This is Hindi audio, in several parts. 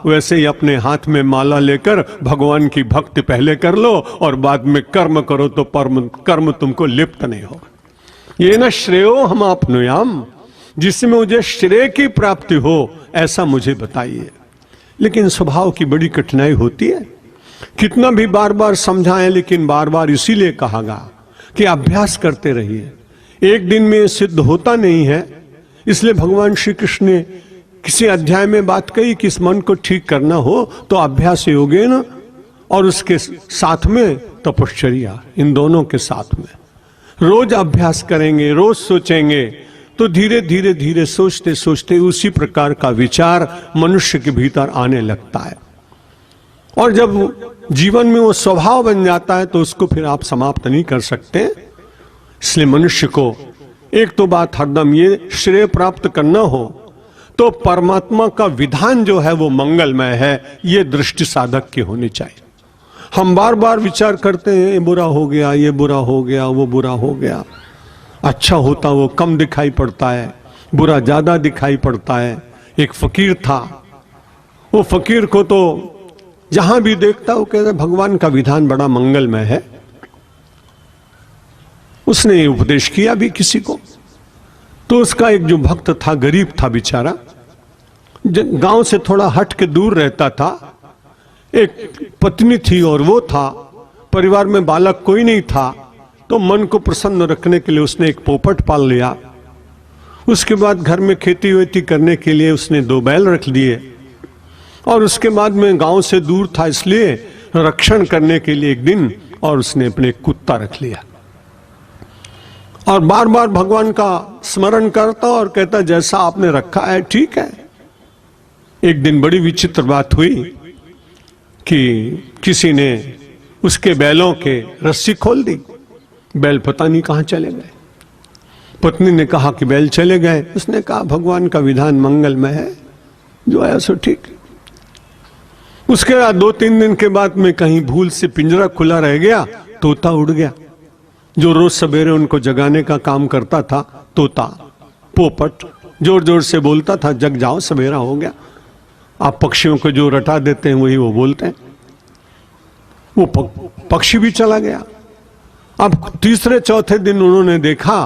वैसे ही अपने हाथ में माला लेकर भगवान की भक्ति पहले कर लो और बाद में कर्म करो तो कर्म तुमको लिप्त नहीं होगा। ये न श्रेयो हम आपनुयाम, जिसमें मुझे श्रेय की प्राप्ति हो ऐसा मुझे बताइए। लेकिन स्वभाव की बड़ी कठिनाई होती है, कितना भी बार बार समझाएं लेकिन बार बार इसीलिए कहागा कि अभ्यास करते रहिए। एक दिन में सिद्ध होता नहीं है, इसलिए भगवान श्री कृष्ण ने किसी अध्याय में बात कही कि इस मन को ठीक करना हो तो अभ्यास योगेन और उसके साथ में तपश्चर्या, इन दोनों के साथ में रोज अभ्यास करेंगे, रोज सोचेंगे तो धीरे धीरे धीरे सोचते सोचते उसी प्रकार का विचार मनुष्य के भीतर आने लगता है। और जब जीवन में वो स्वभाव बन जाता है तो उसको फिर आप समाप्त नहीं कर सकते। इसलिए मनुष्य को एक तो बात हरदम ये श्रेय प्राप्त करना हो तो परमात्मा का विधान जो है वो मंगलमय है, ये दृष्टि साधक की होनी चाहिए। हम बार बार विचार करते हैं ये बुरा हो गया, ये बुरा हो गया, वो बुरा हो गया, अच्छा होता वो कम दिखाई पड़ता है, बुरा ज्यादा दिखाई पड़ता है। एक फकीर था, वो फकीर को तो जहां भी देखता वो कहता भगवान का विधान बड़ा मंगलमय है। उसने उपदेश किया भी किसी को, तो उसका एक जो भक्त था, गरीब था बेचारा, गांव से थोड़ा हट के दूर रहता था, एक पत्नी थी और वो था, परिवार में बालक कोई नहीं था, तो मन को प्रसन्न रखने के लिए उसने एक पोपट पाल लिया। उसके बाद घर में खेती वेती करने के लिए उसने 2 बैल रख दिए और उसके बाद में गांव से दूर था इसलिए रक्षण करने के लिए एक दिन और उसने अपने कुत्ता रख लिया और बार बार भगवान का स्मरण करता और कहता जैसा आपने रखा है ठीक है। एक दिन बड़ी विचित्र बात हुई कि किसी ने उसके बैलों के रस्सी खोल दी, बैल पता नहीं कहां चले गए। पत्नी ने कहा कि बैल चले गए, उसने कहा भगवान का विधान मंगलमय है, जो है सो ठीक। उसके बाद 2-3 दिन के बाद में कहीं भूल से पिंजरा खुला रह गया, तोता उड़ गया, जो रोज सवेरे उनको जगाने का काम करता था। तोता पोपट जोर जोर से बोलता था जग जाओ सवेरा हो गया। आप पक्षियों को जो रटा देते हैं वही वो बोलते हैं। वो पक्षी भी चला गया। अब 3-4 दिन उन्होंने देखा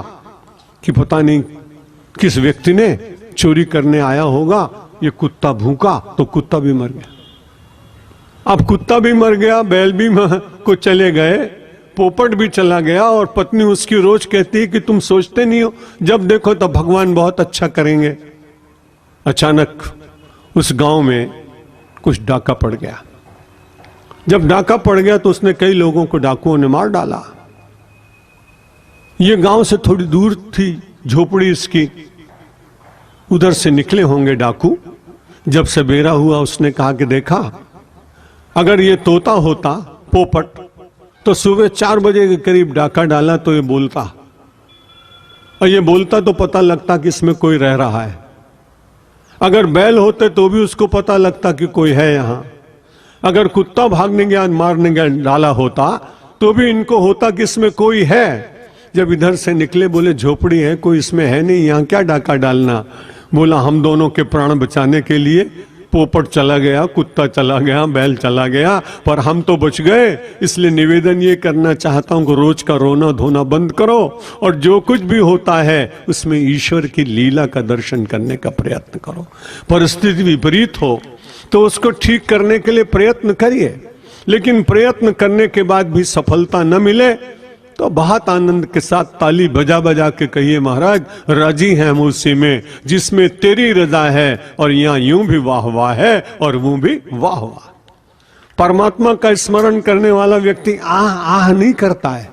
कि पता नहीं किस व्यक्ति ने चोरी करने आया होगा, ये कुत्ता भूखा तो कुत्ता भी मर गया। अब कुत्ता भी मर गया, बैल भी को चले गए, पोपट भी चला गया और पत्नी उसकी रोज कहती है कि तुम सोचते नहीं हो जब देखो तो भगवान बहुत अच्छा करेंगे। अचानक उस गांव में कुछ डाका पड़ गया। जब डाका पड़ गया तो उसने कई लोगों को डाकुओं ने मार डाला। ये गांव से थोड़ी दूर थी झोपड़ी इसकी, उधर से निकले होंगे डाकू। जब सवेरा हुआ उसने कहा कि देखा अगर ये तोता होता पोपट तो सुबह 4 बजे के करीब डाका डाला तो ये बोलता, और ये बोलता तो पता लगता कि इसमें कोई रह रहा है। अगर बैल होते तो भी उसको पता लगता कि कोई है यहां। अगर कुत्ता भागने गया मारने गया डाला होता तो भी इनको होता कि इसमें कोई है। जब इधर से निकले बोले झोपड़ी है कोई इसमें है नहीं, यहां क्या डाका डालना। बोला हम दोनों के प्राण बचाने के लिए पोपट चला गया, कुत्ता चला गया, बैल चला गया, पर हम तो बच गए। इसलिए निवेदन ये करना चाहता हूं कि रोज का रोना धोना बंद करो और जो कुछ भी होता है उसमें ईश्वर की लीला का दर्शन करने का प्रयत्न करो। परिस्थिति विपरीत हो तो उसको ठीक करने के लिए प्रयत्न करिए, लेकिन प्रयत्न करने के बाद भी सफलता न मिले तो बहुत आनंद के साथ ताली बजा बजा के कहिए महाराज राजी हैं हम उसी में जिसमें तेरी रजा है, और यहां यूं भी वाह वाह है और वो भी वाह वाह। परमात्मा का स्मरण करने वाला व्यक्ति आह आह नहीं करता है,